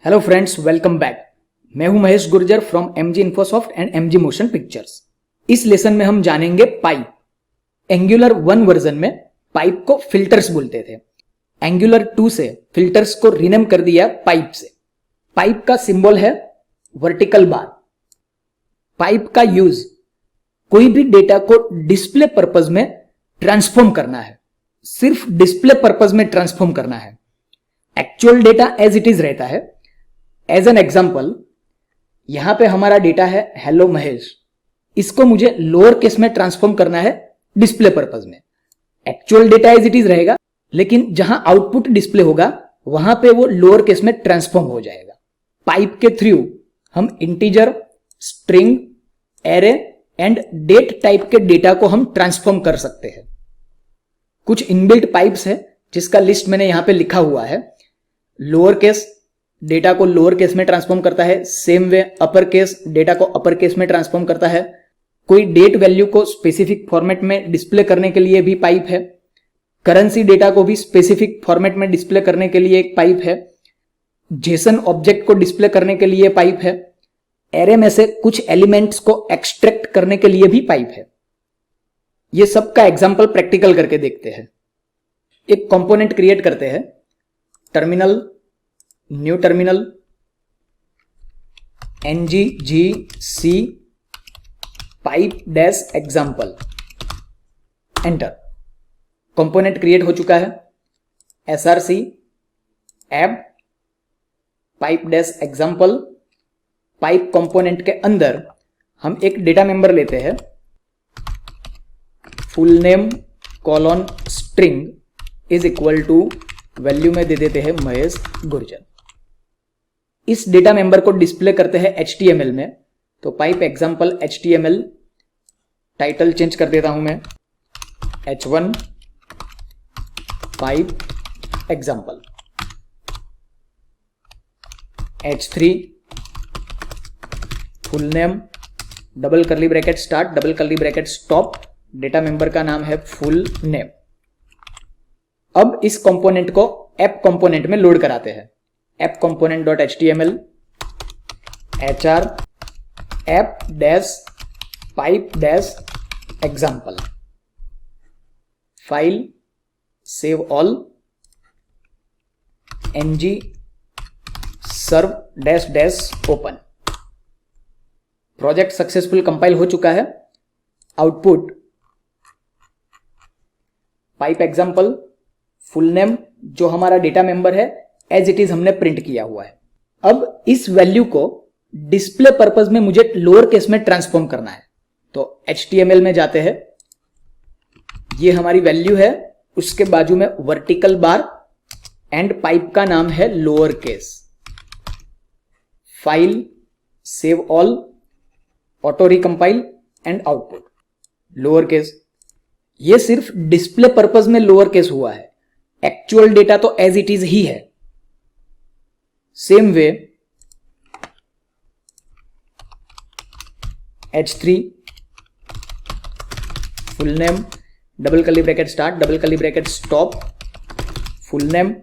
Hello friends, welcome back. मैं हूं Mahesh Gurjar from MG Infosoft and MG Motion Pictures. इस lesson में हम जानेंगे पाइप। एंगुलर 1 वर्जन में पाइप को फिल्टर्स बोलते थे। एंगुलर 2 से फिल्टर्स को रीनेम कर दिया पाइप से। पाइप का सिंबल है वर्टिकल बार। पाइप का यूज कोई भी डेटा को डिस्प्ले पर्पज में ट्रांसफॉर्म करना है, सिर्फ डिस्प्ले पर्पज में ट्रांसफॉर्म करना है। Actual data as it is रहता है। एज एन एग्जाम्पल, यहां पे हमारा डेटा है हेलो महेश। इसको मुझे लोअर केस में ट्रांसफॉर्म करना है डिस्प्ले पर्पज में। Actual data as it is रहेगा, लेकिन जहां आउटपुट डिस्प्ले होगा वहां पे वो लोअर केस में ट्रांसफॉर्म हो जाएगा। पाइप के थ्रू हम integer, string, array and date type के डेटा को हम ट्रांसफॉर्म कर सकते हैं। कुछ इनबिल्ट पाइप्स है जिसका लिस्ट मैंने यहां पे लिखा हुआ है। लोअर केस डेटा को लोअर केस में ट्रांसफॉर्म करता है, सेम वे अपर केस डेटा को अपर केस में ट्रांसफॉर्म करता है। कोई डेट वैल्यू को स्पेसिफिक फॉर्मेट में डिस्प्ले करने के लिए भी पाइप है। करेंसी डेटा को भी स्पेसिफिक फॉर्मेट में डिस्प्ले करने के लिए एक पाइप है। जेसन ऑब्जेक्ट को डिस्प्ले करने के लिए पाइप है। एरे में से कुछ एलिमेंट्स को एक्सट्रैक्ट करने के लिए भी पाइप है। ये सब का एग्जांपल प्रैक्टिकल करके देखते हैं। एक कंपोनेंट क्रिएट करते हैं। Terminal, new terminal, nggc pipe dash example, enter. Component create हो चुका है। src app pipe dash example. Pipe component के अंदर हम एक डेटा मेंबर लेते हैं। Full name colon string is equal to value में दे देते हैं महेश गुर्जर। इस डेटा मेंबर को डिस्प्ले करते हैं HTML में। तो pipe example HTML, title change कर देता हूं मैं H1 pipe example, H3 full name, double curly bracket start, double curly bracket stop. Data member का नाम है फुल नेम। अब इस कंपोनेंट को ऐप कंपोनेंट में लोड कराते हैं। App component dot HTML HR app dash pipe dash example, file save all, ng serve dash dash open. Project successful compile हो चुका है। Output pipe example full name जो हमारा डेटा मेंबर है as it is हमने print किया हुआ है। अब इस वैल्यू को डिस्प्ले पर्पज में मुझे लोअर केस में ट्रांसफॉर्म करना है। तो HTML में जाते हैं। ये हमारी वैल्यू है, उसके बाजू में वर्टिकल बार एंड पाइप का नाम है lower case. File save all, auto recompile and output lower case. ये सिर्फ डिस्प्ले पर्पज में लोअर केस हुआ है। एक्चुअल डेटा तो एज इट इज ही है। Same way H3 full name, double curly bracket start, double curly bracket stop, full name.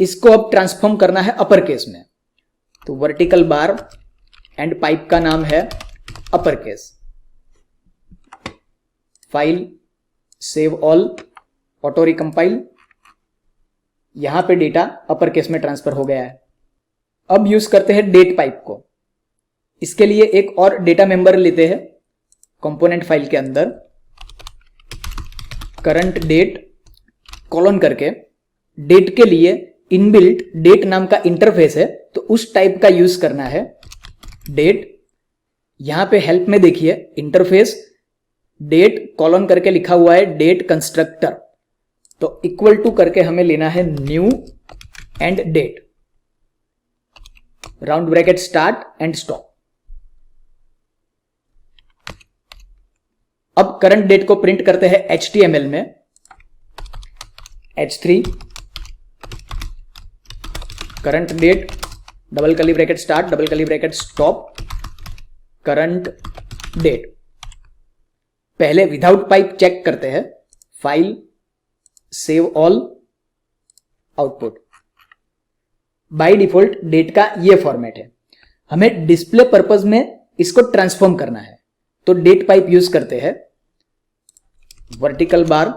इसको अब ट्रांसफॉर्म करना है अपर केस में। तो वर्टिकल बार एंड पाइप का नाम है upper case. File save all, auto recompile. यहां पे डेटा अपर केस में ट्रांसफर हो गया है। अब यूज करते हैं डेट पाइप को। इसके लिए एक और डेटा मेंबर लेते हैं कंपोनेंट फाइल के अंदर। करंट डेट कॉलन करके, डेट के लिए इनबिल्ट डेट नाम का इंटरफेस है, तो उस टाइप का यूज करना है डेट। यहां पे हेल्प में देखिए इंटरफेस डेट कॉलन करके लिखा हुआ है डेट कंस्ट्रक्टर। तो इक्वल टू करके हमें लेना है new and date, round bracket start and stop. अब करंट डेट को प्रिंट करते हैं HTML में। H3 current date, double curly bracket start, double curly bracket stop, current date. पहले विदाउट पाइप चेक करते हैं। File save all, output. By default date का ये फॉर्मेट है। हमें डिस्प्ले पर्पज में इसको ट्रांसफॉर्म करना है, तो डेट पाइप यूज करते हैं। वर्टिकल बार,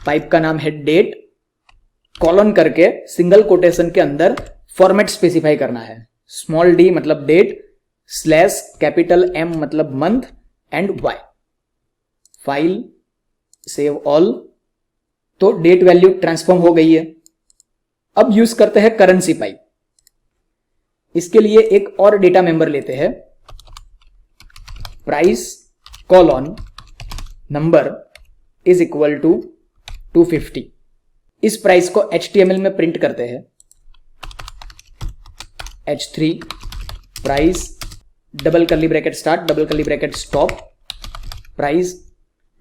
पाइप का नाम है डेट, कॉलन करके सिंगल कोटेशन के अंदर फॉर्मेट स्पेसिफाई करना है। स्मॉल डी मतलब डेट, स्लैश कैपिटल एम मतलब month and Y. File, save all. तो डेट वैल्यू ट्रांसफॉर्म हो गई है। अब यूज करते हैं करेंसी पाइप। इसके लिए एक और डेटा मेंबर लेते हैं, price colon number is equal to 250। इस प्राइस को HTML में प्रिंट करते हैं। H3 price double curly bracket start double curly bracket stop, price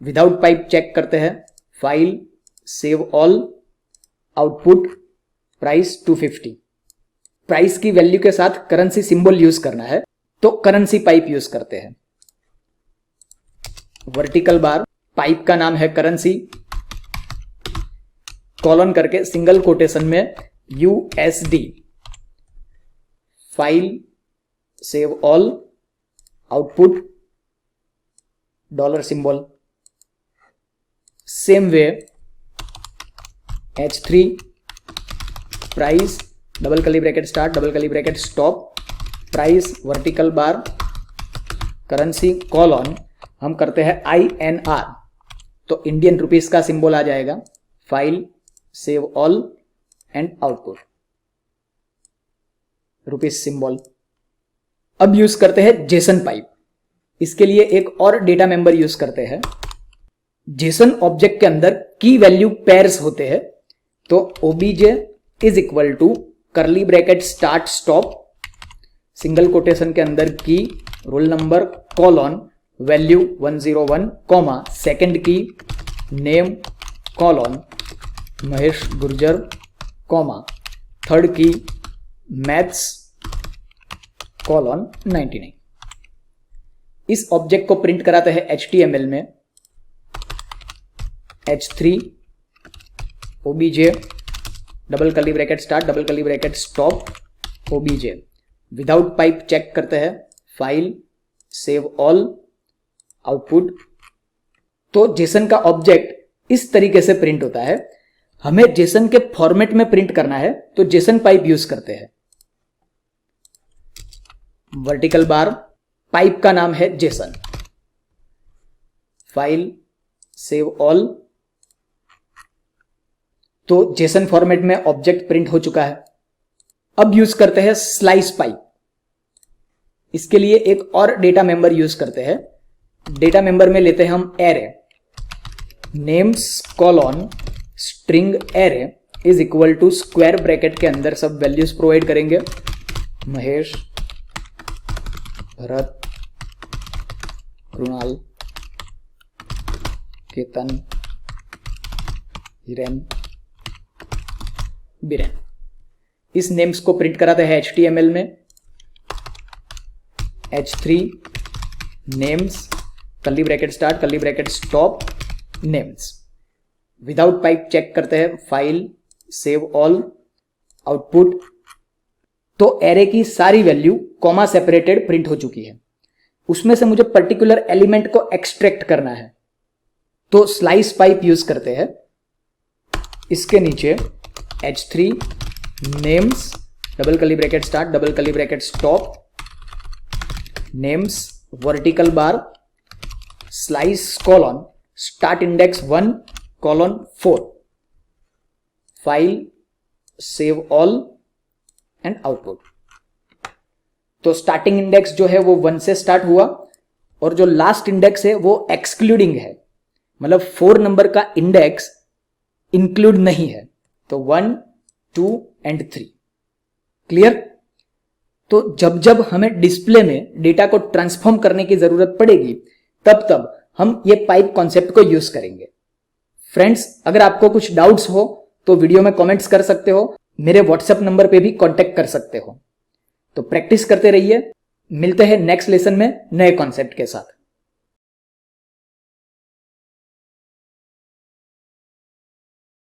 without pipe check करते हैं। File, save all, output price 250। Price की वैल्यू के साथ करेंसी सिंबल यूज करना है, तो करेंसी पाइप यूज करते हैं। वर्टिकल बार, पाइप का नाम है करेंसी, कॉलन करके सिंगल कोटेशन में USD। File, save all, output dollar symbol. Same way H3 price double curly bracket start double curly bracket stop, price vertical bar currency colon हम करते हैं INR, तो Indian rupees का symbol आ जाएगा। File, save all and output rupees symbol. अब use करते हैं Jason pipe. इसके लिए एक और डेटा मेंबर यूज करते हैं। जेसन ऑब्जेक्ट के अंदर की वैल्यू पेयर्स होते हैं, तो OBJ is equal to curly bracket start stop, single quotation के अंदर key, roll number colon value 101 comma second key, name colon Mahesh Gurjar comma third key, maths colon 99। इस ऑब्जेक्ट को प्रिंट कराते हैं HTML में। H3 OBJ double curly bracket start double curly bracket stop, OBJ without pipe check करते हैं। File, save all, output. तो JSON का object इस तरीके से प्रिंट होता है। हमें जेसन के फॉर्मेट में प्रिंट करना है, तो जेसन पाइप यूज करते हैं। वर्टिकल बार, पाइप का नाम है जेसन। File, save all. तो जेसन फॉर्मेट में ऑब्जेक्ट प्रिंट हो चुका है। अब यूज करते हैं स्लाइस पाइप। इसके लिए एक और डेटा मेंबर यूज करते हैं। डेटा मेंबर में लेते हैं हम array, names colon string array is equal to square bracket के अंदर सब वैल्यूज प्रोवाइड करेंगे। महेश, भरत, कृणाल, केतन, हिरेन, बिरेन। इस नेम्स को प्रिंट कराते हैं HTML में। H3 names curly bracket start curly bracket stop, names without pipe check करते हैं। File, save all, output. तो एरे की सारी वैल्यू कॉमा सेपरेटेड प्रिंट हो चुकी है। उसमें से मुझे पर्टिकुलर एलिमेंट को एक्सट्रैक्ट करना है, तो स्लाइस पाइप यूज करते हैं। इसके नीचे H3 names double curly bracket start double curly bracket stop, names vertical bar slice colon start index 1 colon 4, file, save all and output. तो स्टार्टिंग इंडेक्स जो है वो 1 से स्टार्ट हुआ, और जो लास्ट इंडेक्स है वो एक्सक्लूडिंग है, मतलब 4 नंबर का इंडेक्स इंक्लूड नहीं है। तो 1, 2 एंड 3। क्लियर? तो जब जब हमें डिस्प्ले में डेटा को ट्रांसफॉर्म करने की जरूरत पड़ेगी, तब तब हम ये पाइप कॉन्सेप्ट को यूज करेंगे। फ्रेंड्स, अगर आपको कुछ डाउट्स हो तो वीडियो में कमेंट्स कर सकते हो, मेरे व्हाट्सएप नंबर पे भी कांटेक्ट कर सकते हो। तो प्रैक्टिस करते रहिए। मिलते हैं नेक्स्ट लेसन में नए कॉन्सेप्ट के साथ।